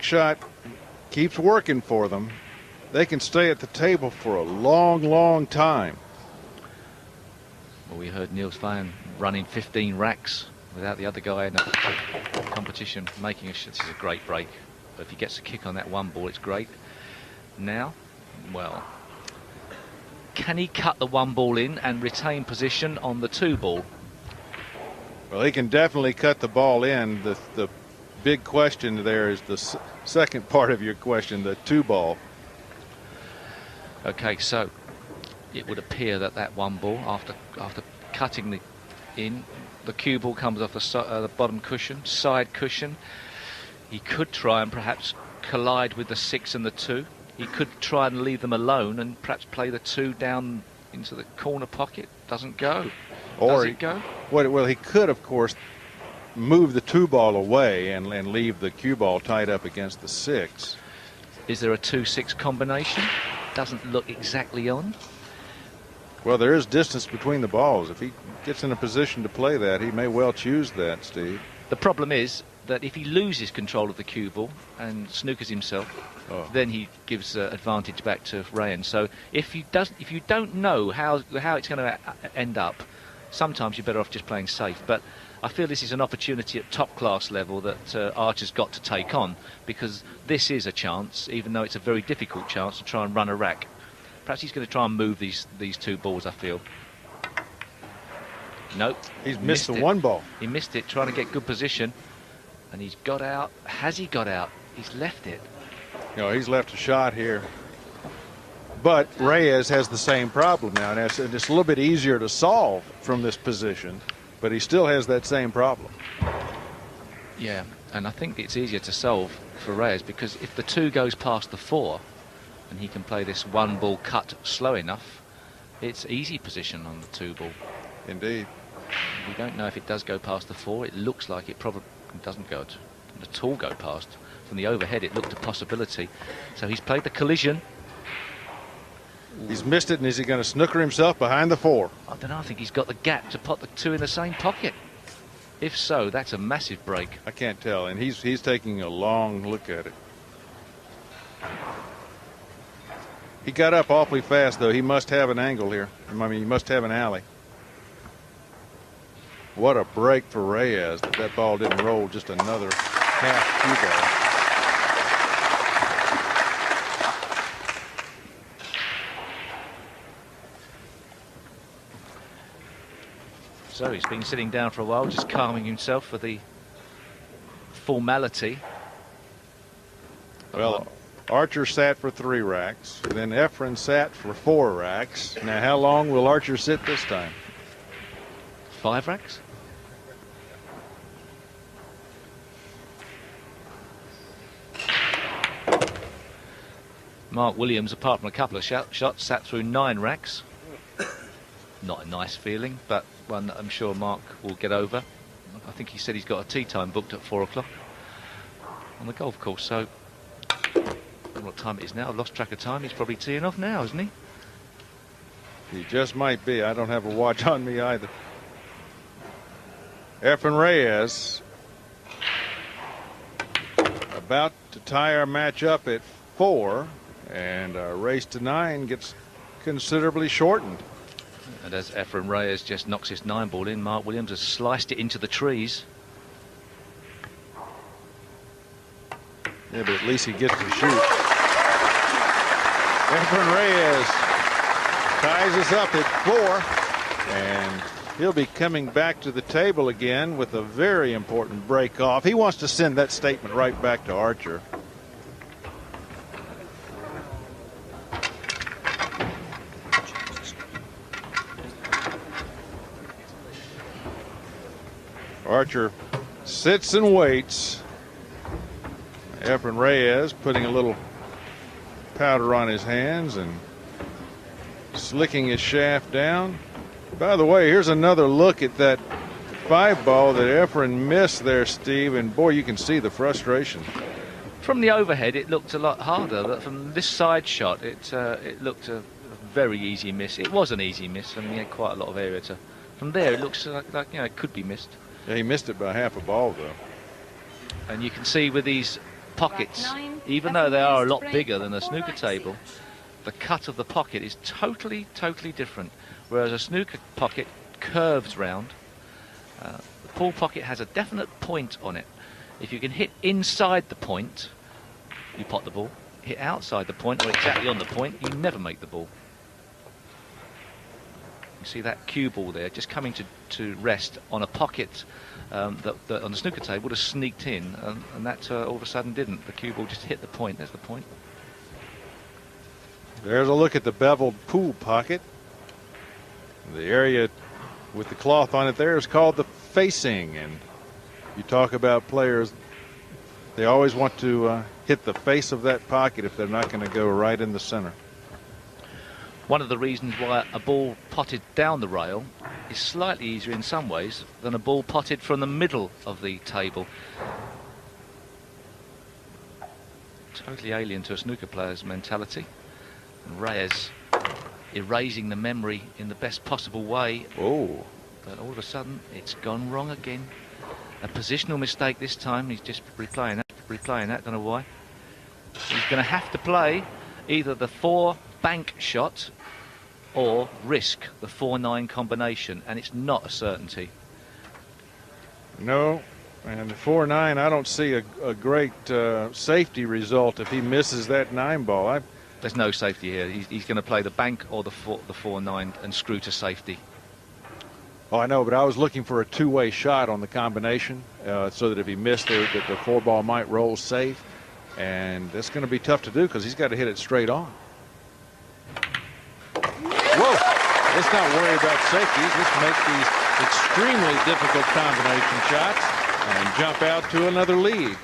shot keeps working for them, they can stay at the table for a long, long time. Well, we heard Niels Van running 15 racks without the other guy in the competition making a shot. This is a great break. But if he gets a kick on that one ball, it's great. Now, well, can he cut the one ball in and retain position on the two ball? Well, he can definitely cut the ball in. The big question there is the second part of your question, the two ball. Okay, so it would appear that that one ball, after cutting the cue ball comes off the bottom cushion, side cushion. He could try and perhaps collide with the 6 and the 2. He could try and leave them alone and perhaps play the 2 down into the corner pocket. Doesn't go. Does it go? Well, he could, of course, move the 2 ball away and leave the cue ball tied up against the 6. Is there a 2-6 combination? Doesn't look exactly on. Well, there is distance between the balls. If he gets in a position to play that, he may well choose that, Steve. The problem is that if he loses control of the cue ball and snookers himself, then he gives advantage back to Rayen. So if you don't know how it's going to end up, sometimes you're better off just playing safe. But I feel this is an opportunity at top class level that Archer's got to take on, because this is a chance, even though it's a very difficult chance, to try and run a rack. Perhaps he's going to try and move these 2 balls, I feel. Nope. He's missed the 1 ball. He missed it, trying to get good position. And he's got out. Has he got out? He's left it. He's left a shot here. But Reyes has the same problem now. And it's a little bit easier to solve from this position. But he still has that same problem. Yeah, and I think it's easier to solve for Reyes, because if the 2 goes past the 4 and he can play this 1 ball cut slow enough, it's easy position on the 2 ball. Indeed. We don't know if it does go past the 4. It looks like it probably doesn't go at all go past. From the overhead, it looked a possibility. So he's played the collision. He's missed it, and is he going to snooker himself behind the 4? I don't know. I think he's got the gap to put the 2 in the same pocket. If so, that's a massive break. I can't tell, and he's taking a long look at it. He got up awfully fast, though. He must have an angle here. I mean, he must have an alley. What a break for Reyes that ball didn't roll just another half cue ball. So he's been sitting down for a while, just calming himself for the formality. Well, Archer sat for 3 racks. Then Efren sat for 4 racks. Now, how long will Archer sit this time? 5 racks? Mark Williams, apart from a couple of shots, sat through 9 racks. Not a nice feeling, but one that I'm sure Mark will get over. I think he said he's got a tea time booked at 4 o'clock on the golf course. So, I don't know what time it is now. I've lost track of time. He's probably teeing off now, isn't he? He just might be. I don't have a watch on me either. Efren Reyes about to tie our match up at 4, and our race to 9 gets considerably shortened. And as Efren Reyes just knocks his 9 ball in, Mark Williams has sliced it into the trees. Yeah, but at least he gets to shoot. Efren Reyes ties us up at 4, and he'll be coming back to the table again with a very important break off. He wants to send that statement right back to Archer. Archer sits and waits. Efren Reyes putting a little powder on his hands and slicking his shaft down. By the way, here's another look at that 5 ball that Efren missed there, Steve, and boy, you can see the frustration. From the overhead, it looked a lot harder, but from this side shot, it looked a very easy miss. It was an easy miss. I mean, he had quite a lot of area to. From there, it looks like it could be missed. Yeah, he missed it by half a ball, though. And you can see with these pockets, even though they are a lot bigger than a snooker table, the cut of the pocket is totally different. Whereas a snooker pocket curves round, the pool pocket has a definite point on it. If you can hit inside the point, you pot the ball. Hit outside the point or exactly on the point, you never make the ball. You see that cue ball there just coming to rest on a pocket that on the snooker table would have sneaked in, and that all of a sudden didn't. The cue ball just hit the point. There's the point. There's a look at the beveled pool pocket. The area with the cloth on it there is called the facing, and you talk about players, they always want to hit the face of that pocket if they're not going to go right in the center. One of the reasons why a ball potted down the rail is slightly easier in some ways than a ball potted from the middle of the table. Totally alien to a snooker player's mentality. And Reyes erasing the memory in the best possible way. Oh. But all of a sudden, it's gone wrong again. A positional mistake this time. He's just replaying that, don't know why. He's going to have to play either the 4 bank shot or risk the 4-9 combination, and it's not a certainty. No, and the 4-9, I don't see a great safety result if he misses that 9 ball. There's no safety here. He's going to play the bank or the 4-9 and screw to safety. Oh, I know, but I was looking for a two-way shot on the combination so that if he missed it, that the 4 ball might roll safe. And that's going to be tough to do because he's got to hit it straight on. Whoa! Let's not worry about safety. Let's make these extremely difficult combination shots and jump out to another lead.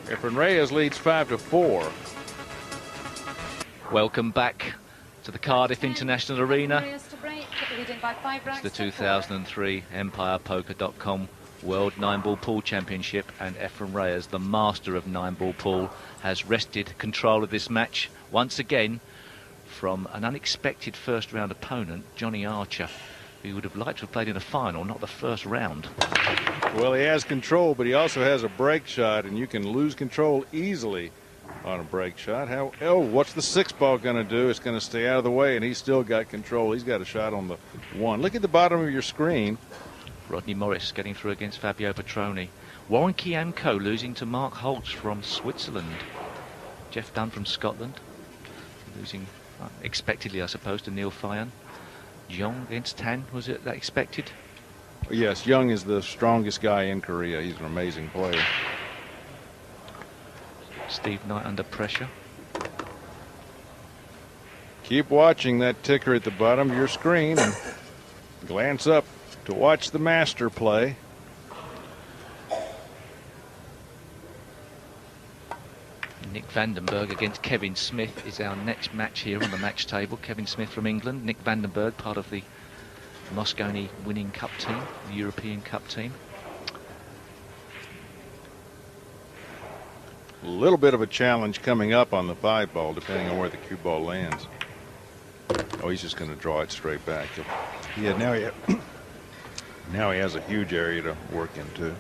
Efren Reyes leads 5-4. Welcome back to the Cardiff International Arena. It's the 2003 EmpirePoker.com World 9-Ball Pool Championship, and Efren Reyes, the master of 9-ball pool, has wrested control of this match once again from an unexpected first-round opponent, Johnny Archer, who would have liked to have played in a final, not the first round. Well, he has control, but he also has a break shot, and you can lose control easily on a break shot. What's the 6 ball going to do? It's going to stay out of the way, and he's still got control. He's got a shot on the 1. Look at the bottom of your screen. Rodney Morris getting through against Fabio Petroni. Warren Kiamco losing to Mark Holtz from Switzerland. Jeff Dunn from Scotland losing expectedly, I suppose, to Neil Fyon. Young against Tan, was it that expected? Yes, Young is the strongest guy in Korea. He's an amazing player. Steve Knight under pressure. Keep watching that ticker at the bottom of your screen and glance up to watch the master play. Nick Vandenberg against Kevin Smith is our next match here on the match table. Kevin Smith from England, Nick Vandenberg, part of the Moscone winning cup team, the European Cup team. A little bit of a challenge coming up on the 5 ball, depending on where the cue ball lands. Oh, he's just going to draw it straight back. Yeah, now he has a huge area to work into.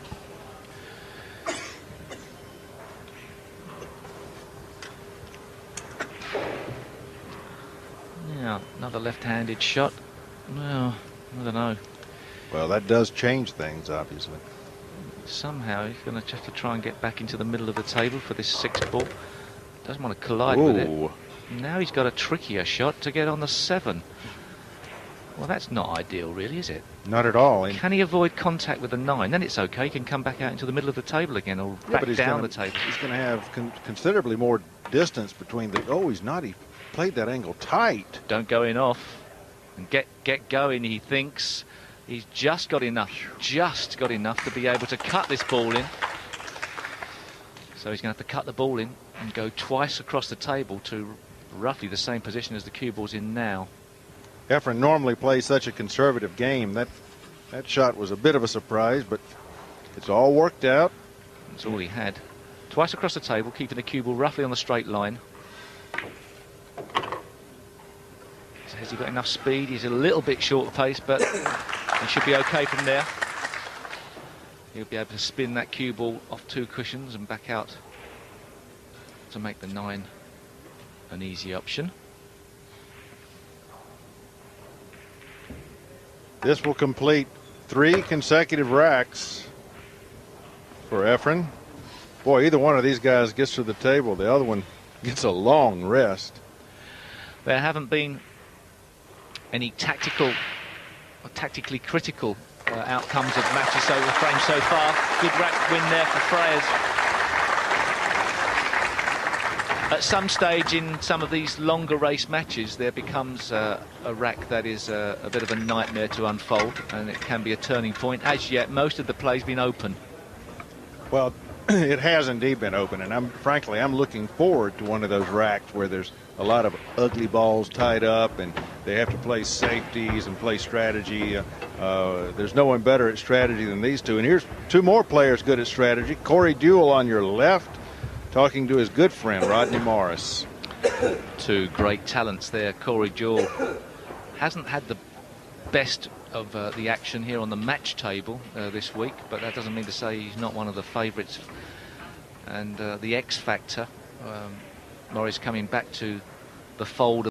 Yeah, another left-handed shot. Well, I don't know. Well, that does change things, obviously. Somehow he's going to have to try and get back into the middle of the table for this 6 ball. Doesn't want to collide with it. Now he's got a trickier shot to get on the 7. Well, that's not ideal, really, is it? Not at all. Can he avoid contact with the 9? Then it's okay. He can come back out into the middle of the table again, or back down the table. He's going to have considerably more distance between the... Oh, he's not. He played that angle tight. Don't go in off. And get going, he thinks. He's just got enough to be able to cut this ball in. So he's going to have to cut the ball in and go twice across the table to roughly the same position as the cue ball's in now. Efren normally plays such a conservative game. That shot was a bit of a surprise, but it's all worked out. That's all he had. Twice across the table, keeping the cue ball roughly on the straight line. So has he got enough speed? He's a little bit short of pace, but he should be okay from there. He'll be able to spin that cue ball off 2 cushions and back out to make the 9 an easy option. This will complete 3 consecutive racks for Efren. Boy, either one of these guys gets to the table, the other one gets a long rest. There haven't been any tactically critical outcomes of matches over the frame so far. Good rack win there for Reyes. At some stage in some of these longer race matches, there becomes a rack that is a bit of a nightmare to unfold, and it can be a turning point. As yet, most of the play's been open. Well, it has indeed been open, and frankly, I'm looking forward to one of those racks where there's a lot of ugly balls tied up, and they have to play safeties and play strategy. There's no one better at strategy than these two. And here's 2 more players good at strategy. Corey Deuel on your left, talking to his good friend Rodney Morris. 2 great talents there. Corey Deuel hasn't had the best of the action here on the match table this week, but that doesn't mean to say he's not one of the favourites. And the X factor, Morris coming back to the fold